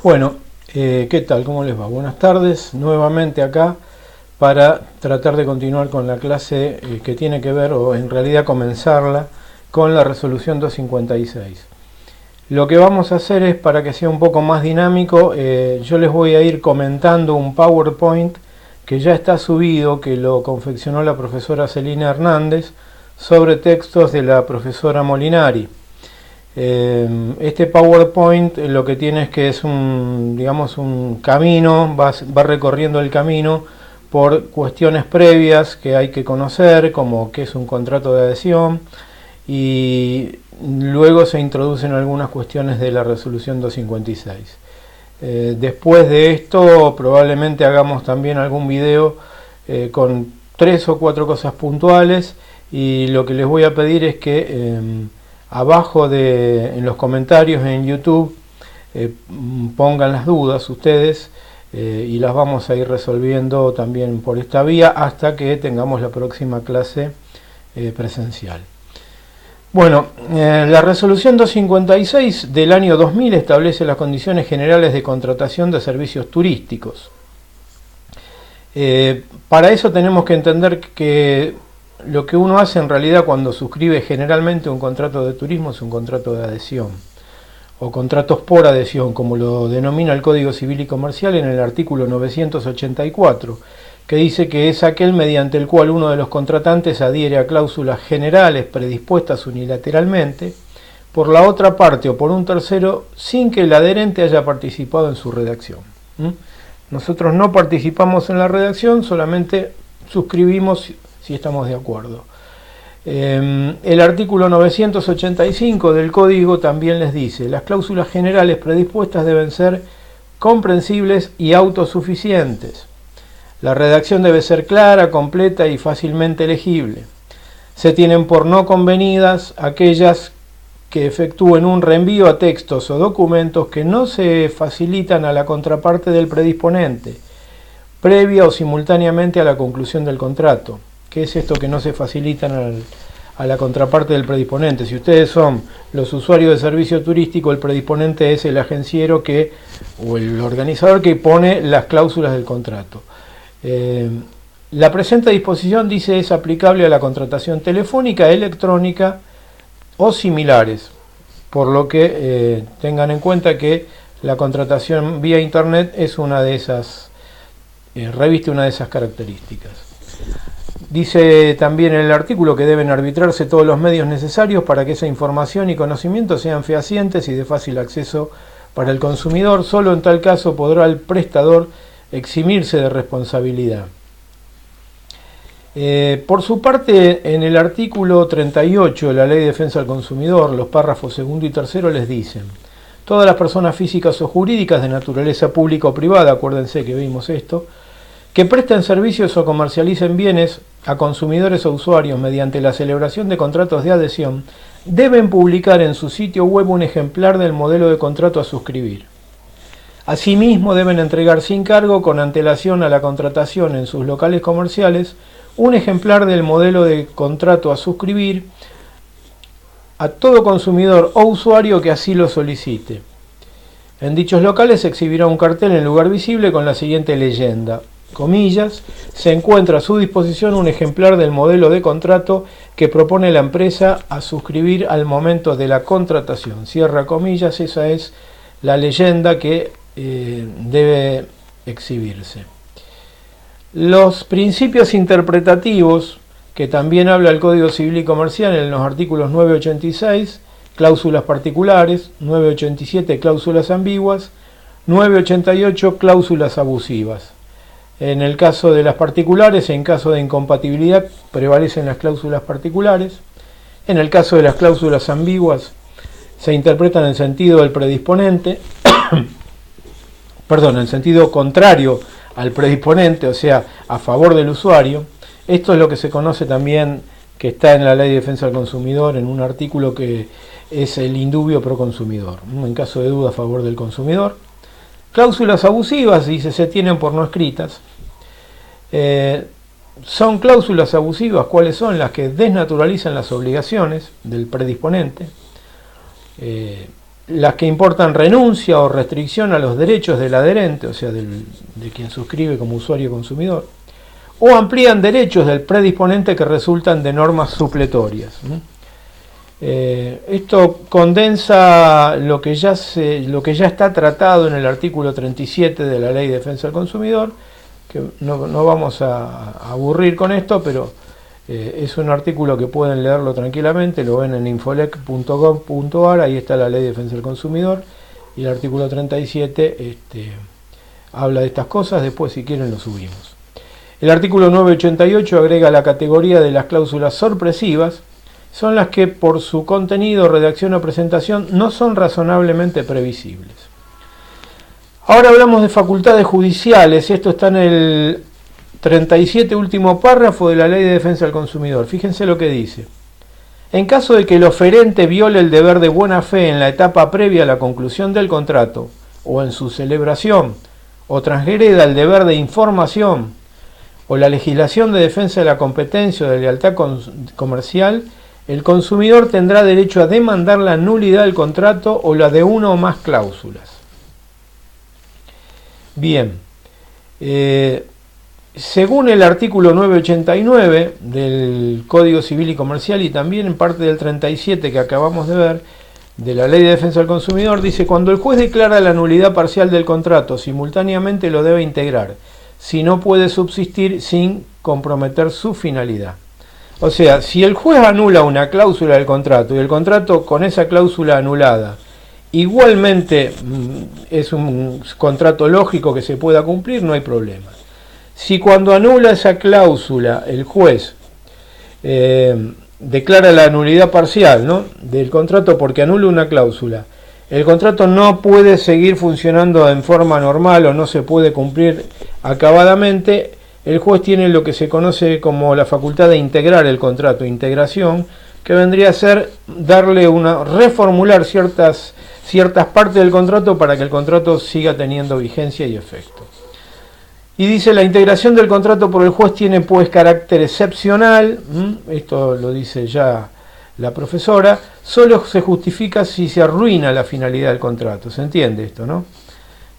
Bueno, ¿qué tal? ¿Cómo les va? Buenas tardes, nuevamente acá para tratar de continuar con la clase que tiene que ver, o en realidad comenzarla, con la resolución 256. Lo que vamos a hacer es, para que sea un poco más dinámico, yo les voy a ir comentando un PowerPoint que ya está subido, que lo confeccionó la profesora Celina Hernández, sobre textos de la profesora Molinari. Este PowerPoint lo que tiene es que es un camino, va recorriendo el camino por cuestiones previas que hay que conocer, como qué es un contrato de adhesión, y luego se introducen algunas cuestiones de la resolución 256. Después de esto probablemente hagamos también algún video con 3 o 4 cosas puntuales, y lo que les voy a pedir es que abajo en los comentarios en YouTube pongan las dudas ustedes, y las vamos a ir resolviendo también por esta vía hasta que tengamos la próxima clase presencial. Bueno, la resolución 256 del año 2000 establece las condiciones generales de contratación de servicios turísticos. Para eso tenemos que entender que lo que uno hace en realidad cuando suscribe generalmente un contrato de turismo es un contrato de adhesión, o contratos por adhesión, como lo denomina el Código Civil y Comercial en el artículo 984, que dice que es aquel mediante el cual uno de los contratantes adhiere a cláusulas generales predispuestas unilateralmente por la otra parte o por un tercero sin que el adherente haya participado en su redacción. Nosotros no participamos en la redacción, solamente suscribimos si estamos de acuerdo. El artículo 985 del Código también les dice: las cláusulas generales predispuestas deben ser comprensibles y autosuficientes. La redacción debe ser clara, completa y fácilmente legible. Se tienen por no convenidas aquellas que efectúen un reenvío a textos o documentos que no se facilitan a la contraparte del predisponente, previa o simultáneamente a la conclusión del contrato. ¿Qué es esto que no se facilitan a la contraparte del predisponente? Si ustedes son los usuarios de servicio turístico, el predisponente es el agenciero o el organizador que pone las cláusulas del contrato. La presente disposición, dice, es aplicable a la contratación telefónica, electrónica o similares, por lo que tengan en cuenta que la contratación vía internet es una de esas, reviste una de esas características. Dice también en el artículo que deben arbitrarse todos los medios necesarios para que esa información y conocimiento sean fehacientes y de fácil acceso para el consumidor. Solo en tal caso podrá el prestador eximirse de responsabilidad. Por su parte, en el artículo 38 de la Ley de Defensa del Consumidor, los párrafos segundo y tercero les dicen: todas las personas físicas o jurídicas de naturaleza pública o privada, acuérdense que vimos esto, que presten servicios o comercialicen bienes a consumidores o usuarios mediante la celebración de contratos de adhesión, deben publicar en su sitio web un ejemplar del modelo de contrato a suscribir. Asimismo, deben entregar sin cargo, con antelación a la contratación en sus locales comerciales, un ejemplar del modelo de contrato a suscribir a todo consumidor o usuario que así lo solicite. En dichos locales se exhibirá un cartel en lugar visible con la siguiente leyenda: comillas, se encuentra a su disposición un ejemplar del modelo de contrato que propone la empresa a suscribir al momento de la contratación. Cierra comillas. Esa es la leyenda que debe exhibirse. Los principios interpretativos, que también habla el Código Civil y Comercial en los artículos 986, cláusulas particulares; 987, cláusulas ambiguas; 988, cláusulas abusivas. En el caso de las particulares, en caso de incompatibilidad, prevalecen las cláusulas particulares. En el caso de las cláusulas ambiguas, se interpretan en sentido del predisponente, en sentido contrario al predisponente, o sea, a favor del usuario. Esto es lo que se conoce también, que está en la Ley de Defensa del Consumidor, en un artículo que es el indubio pro consumidor, en caso de duda a favor del consumidor. Cláusulas abusivas, dice, se tienen por no escritas. Son cláusulas abusivas, ¿cuáles son? Las que desnaturalizan las obligaciones del predisponente. las que importan renuncia o restricción a los derechos del adherente, o sea, de quien suscribe como usuario consumidor, o amplían derechos del predisponente que resultan de normas supletorias. Esto condensa lo que ya está tratado en el artículo 37 de la Ley de Defensa del Consumidor, que no vamos a aburrir con esto, pero es un artículo que pueden leerlo tranquilamente, lo ven en infolec.gov.ar, ahí está la Ley de Defensa del Consumidor, y el artículo 37 habla de estas cosas, después si quieren lo subimos. El artículo 988 agrega la categoría de las cláusulas sorpresivas, son las que por su contenido, redacción o presentación no son razonablemente previsibles. Ahora hablamos de facultades judiciales, esto está en el 37 último párrafo de la Ley de Defensa del Consumidor. Fíjense lo que dice. En caso de que el oferente viole el deber de buena fe en la etapa previa a la conclusión del contrato o en su celebración, o transgreda el deber de información o la legislación de defensa de la competencia o de lealtad comercial, el consumidor tendrá derecho a demandar la nulidad del contrato o la de una o más cláusulas. Bien, según el artículo 989 del Código Civil y Comercial y también en parte del 37 que acabamos de ver, de la Ley de Defensa del Consumidor, dice: cuando el juez declara la nulidad parcial del contrato, simultáneamente lo debe integrar, si no puede subsistir sin comprometer su finalidad. O sea, si el juez anula una cláusula del contrato y el contrato con esa cláusula anulada igualmente es un contrato lógico que se pueda cumplir, no hay problema. Si cuando anula esa cláusula el juez declara la nulidad parcial, ¿no?, del contrato porque anula una cláusula, el contrato no puede seguir funcionando en forma normal o no se puede cumplir acabadamente, el juez tiene lo que se conoce como la facultad de integrar el contrato, integración, que vendría a ser reformular ciertas partes del contrato para que el contrato siga teniendo vigencia y efecto. Y dice: la integración del contrato por el juez tiene pues carácter excepcional, esto lo dice ya la profesora, solo se justifica si se arruina la finalidad del contrato. ¿Se entiende esto, no?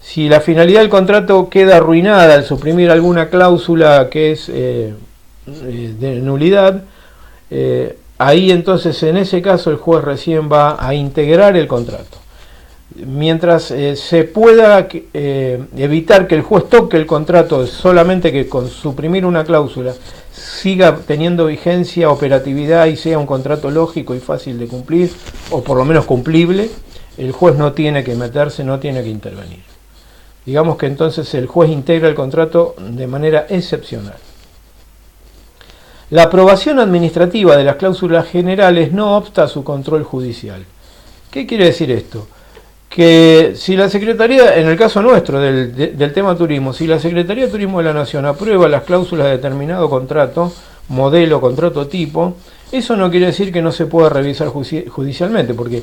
Si la finalidad del contrato queda arruinada al suprimir alguna cláusula que es de nulidad, ahí entonces en ese caso el juez recién va a integrar el contrato. Mientras se pueda evitar que el juez toque el contrato, solamente que con suprimir una cláusula siga teniendo vigencia, operatividad y sea un contrato lógico y fácil de cumplir, o por lo menos cumplible, el juez no tiene que meterse, no tiene que intervenir. Digamos que entonces el juez integra el contrato de manera excepcional. La aprobación administrativa de las cláusulas generales no obsta a su control judicial. ¿Qué quiere decir esto? Que si la Secretaría, en el caso nuestro del tema turismo, si la Secretaría de Turismo de la Nación aprueba las cláusulas de determinado contrato, modelo, contrato tipo, eso no quiere decir que no se pueda revisar judicialmente, porque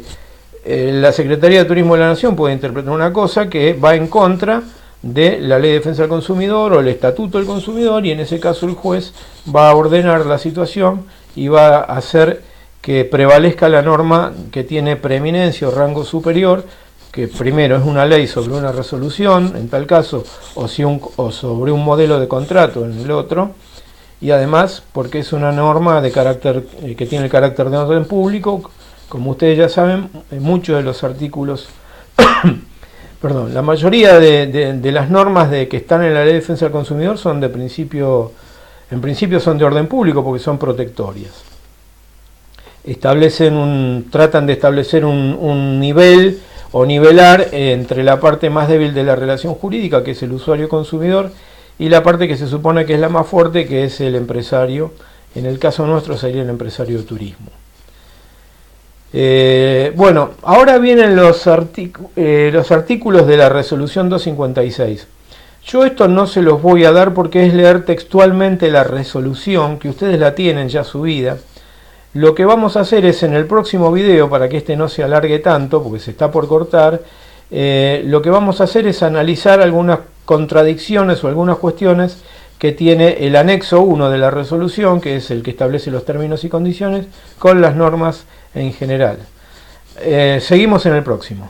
la Secretaría de Turismo de la Nación puede interpretar una cosa que va en contra de la Ley de Defensa del Consumidor o el Estatuto del Consumidor, y en ese caso el juez va a ordenar la situación y va a hacer que prevalezca la norma que tiene preeminencia o rango superior, que primero es una ley sobre una resolución, en tal caso, o sobre un modelo de contrato en el otro, y además porque es una norma de carácter que tiene el carácter de orden público. Como ustedes ya saben, muchos de los artículos, la mayoría de las normas que están en la Ley de Defensa del Consumidor son en principio son de orden público porque son protectorias. Tratan de establecer un nivel o nivelar entre la parte más débil de la relación jurídica, que es el usuario consumidor, y la parte que se supone que es la más fuerte, que es el empresario. En el caso nuestro sería el empresario de turismo. Bueno, ahora vienen los artículos de la resolución 256. Yo esto no se los voy a dar porque es leer textualmente la resolución, que ustedes la tienen ya subida. Lo que vamos a hacer es en el próximo video, para que este no se alargue tanto, porque se está por cortar, lo que vamos a hacer es analizar algunas contradicciones o algunas cuestiones que tiene el anexo 1 de la resolución, que es el que establece los términos y condiciones, con las normas en general. Seguimos en el próximo.